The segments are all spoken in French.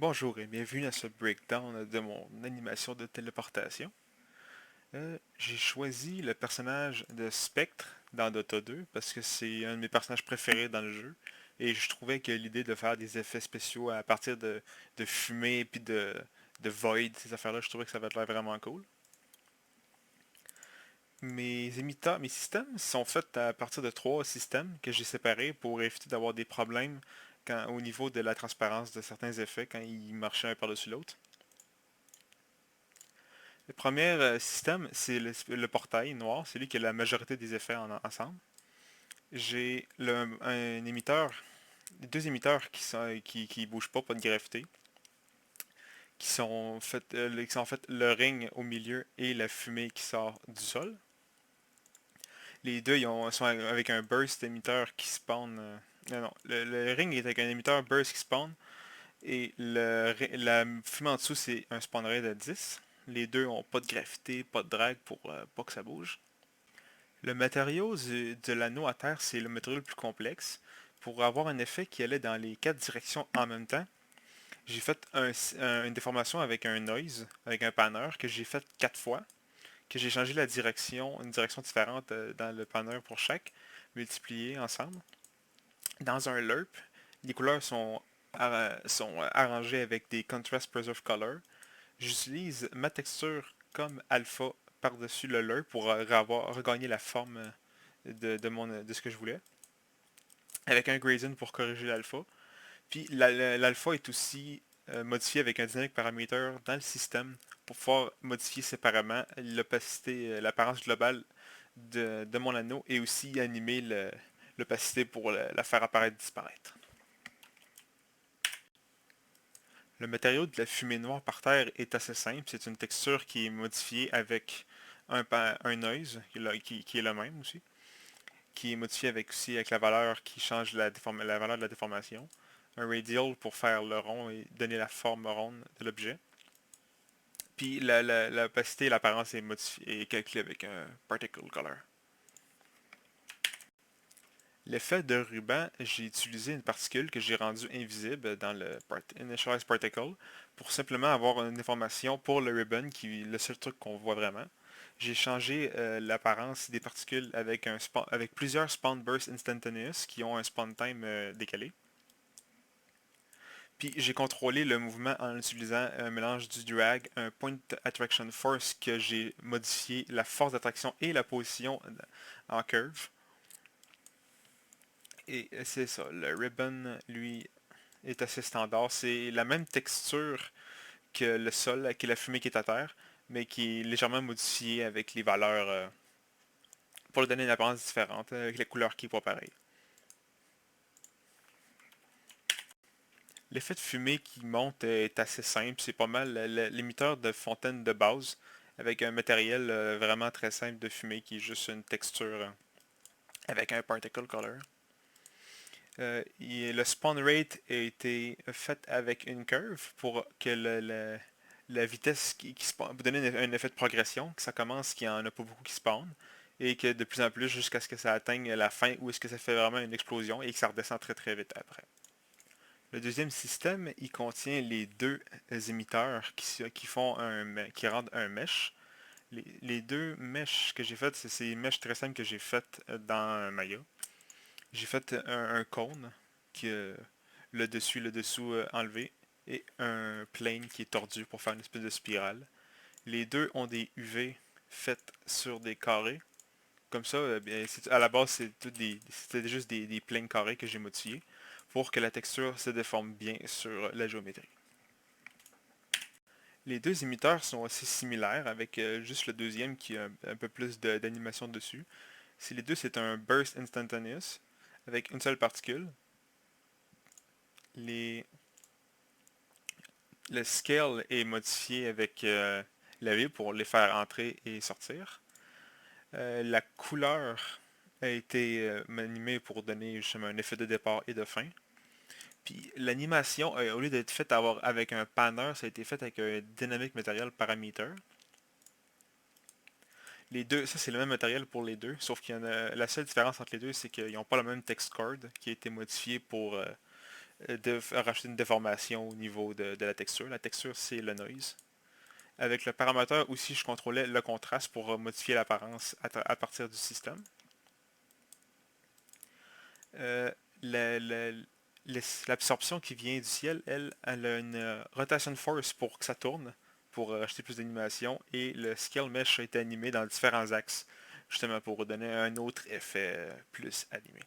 Bonjour et bienvenue à ce breakdown de mon animation de téléportation. J'ai choisi le personnage de Spectre dans Dota 2 parce que c'est un de mes personnages préférés dans le jeu et je trouvais que l'idée de faire des effets spéciaux à partir de fumée puis de void, ces affaires-là, je trouvais que ça va être vraiment cool. Mes systèmes sont faits à partir de trois systèmes que j'ai séparés pour éviter d'avoir des problèmes au niveau de la transparence de certains effets quand ils marchaient un par-dessus l'autre. Le premier système, c'est le portail noir, c'est lui qui a la majorité des effets ensemble. J'ai un émetteur, deux émetteurs qui bougent pas de gravité, qui sont en fait le ring au milieu et la fumée qui sort du sol. Les deux sont avec un burst émetteur qui spawn. Non, non, le ring est avec un émetteur burst qui spawn et la fumée en dessous c'est un spawn rate de 10. Les deux ont pas de gravité, pas de drag pour pas que ça bouge. Le matériau de l'anneau à terre, c'est le matériau le plus complexe. Pour avoir un effet qui allait dans les quatre directions en même temps, j'ai fait une déformation avec un noise, avec un panner, que j'ai fait quatre fois, que j'ai changé la direction, une direction différente dans le panner pour chaque, multiplié ensemble. Dans un lerp, les couleurs sont arrangées avec des contrast preserve color. J'utilise ma texture comme alpha par-dessus le lerp pour regagner la forme de ce que je voulais, avec un gradient pour corriger l'alpha. Puis l'alpha est aussi modifié avec un dynamic parameter dans le système pour pouvoir modifier séparément l'opacité, l'apparence globale de mon anneau et aussi animer l'opacité pour la faire apparaître disparaître. Le matériau de la fumée noire par terre est assez simple. C'est une texture qui est modifiée avec un noise qui est le même aussi, qui est modifié avec la valeur qui change la valeur de la déformation. Un radial pour faire le rond et donner la forme ronde de l'objet. Puis l'opacité et l'apparence est modifiée et calculée avec un particle color. L'effet de ruban, j'ai utilisé une particule que j'ai rendue invisible dans le Initialize Particle pour simplement avoir une information pour le ribbon qui est le seul truc qu'on voit vraiment. J'ai changé l'apparence des particules avec plusieurs spawn bursts instantaneous qui ont un spawn time décalé. Puis j'ai contrôlé le mouvement en utilisant un mélange du drag, un point attraction force que j'ai modifié la force d'attraction et la position en curve. Et c'est ça, le ribbon, lui, est assez standard. C'est la même texture que le sol, que la fumée qui est à terre, mais qui est légèrement modifiée avec les valeurs pour lui donner une apparence différente, avec les couleurs qui n'est pas pareil. L'effet de fumée qui monte est assez simple. C'est pas mal l'émetteur de fontaine de base avec un matériel vraiment très simple de fumée qui est juste une texture avec un particle color. Le spawn rate a été fait avec une curve pour que la vitesse qui spawn, pour donner un effet de progression, que ça commence qu'il n'y en a pas beaucoup qui spawn, et que de plus en plus jusqu'à ce que ça atteigne la fin où est-ce que ça fait vraiment une explosion et que ça redescend très très vite après. Le deuxième système, il contient les deux émetteurs qui rendent un mesh. Les deux meshs que j'ai faites, c'est ces meshs très simples que j'ai faites dans Maya. J'ai fait un cône qui le dessus et le dessous enlevé et un plane qui est tordu pour faire une espèce de spirale. Les deux ont des UV faites sur des carrés. Comme ça, à la base, c'était juste des planes carrés que j'ai modifiés pour que la texture se déforme bien sur la géométrie. Les deux émetteurs sont assez similaires avec juste le deuxième qui a un peu plus d'animation dessus. Si les deux, c'est un burst instantaneous avec une seule particule. Les... Le scale est modifié avec la V pour les faire entrer et sortir. La couleur a été animée pour donner justement un effet de départ et de fin. Puis l'animation, au lieu d'être faite avec un panner, ça a été fait avec un Dynamic Material Parameter. Les deux, ça c'est le même matériel pour les deux, sauf qu'il y en a, la seule différence entre les deux, c'est qu'ils n'ont pas le même text card qui a été modifié pour rajouter une déformation au niveau de la texture. La texture, c'est le noise. Avec le paramètre aussi, je contrôlais le contraste pour modifier l'apparence à partir du système. Euh, L'absorption qui vient du ciel, elle a une rotation force pour que ça tourne, pour acheter plus d'animation, et le scale mesh a été animé dans différents axes, justement pour donner un autre effet plus animé.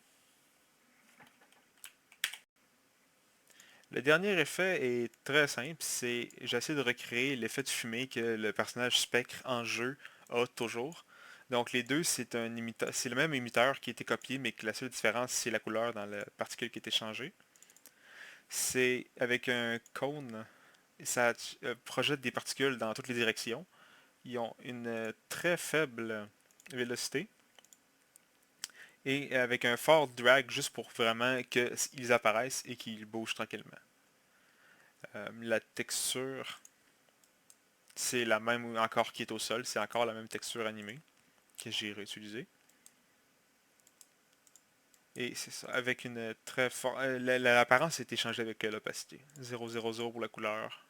Le dernier effet est très simple, c'est j'essaie de recréer l'effet de fumée que le personnage Spectre en jeu a toujours. Donc les deux, c'est le même émetteur qui a été copié, mais que la seule différence, c'est la couleur dans la particule qui a été changée. C'est avec un cône, ça projette des particules dans toutes les directions. Ils ont une très faible vélocité et avec un fort drag juste pour vraiment qu'ils apparaissent et qu'ils bougent tranquillement. La texture, c'est la même encore qui est au sol, c'est encore la même texture animée que j'ai réutilisée. Et c'est ça, avec une très forte... L'apparence est échangée avec l'opacité. 0,00 pour la couleur.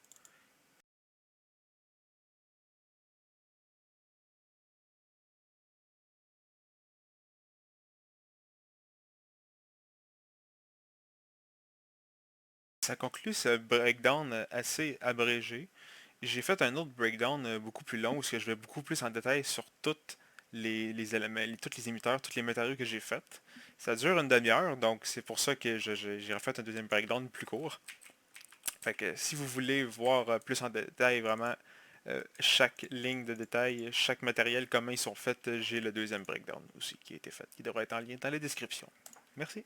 Ça conclut ce breakdown assez abrégé. J'ai fait un autre breakdown beaucoup plus long où je vais beaucoup plus en détail sur toutes les éléments, tous les émetteurs, tous les matériaux que j'ai faits. Ça dure une demi-heure, donc c'est pour ça que j'ai refait un deuxième breakdown plus court. Fait que si vous voulez voir plus en détail vraiment chaque ligne de détail, chaque matériel, comment ils sont faits, j'ai le deuxième breakdown aussi qui a été fait, qui devrait être en lien dans la description. Merci.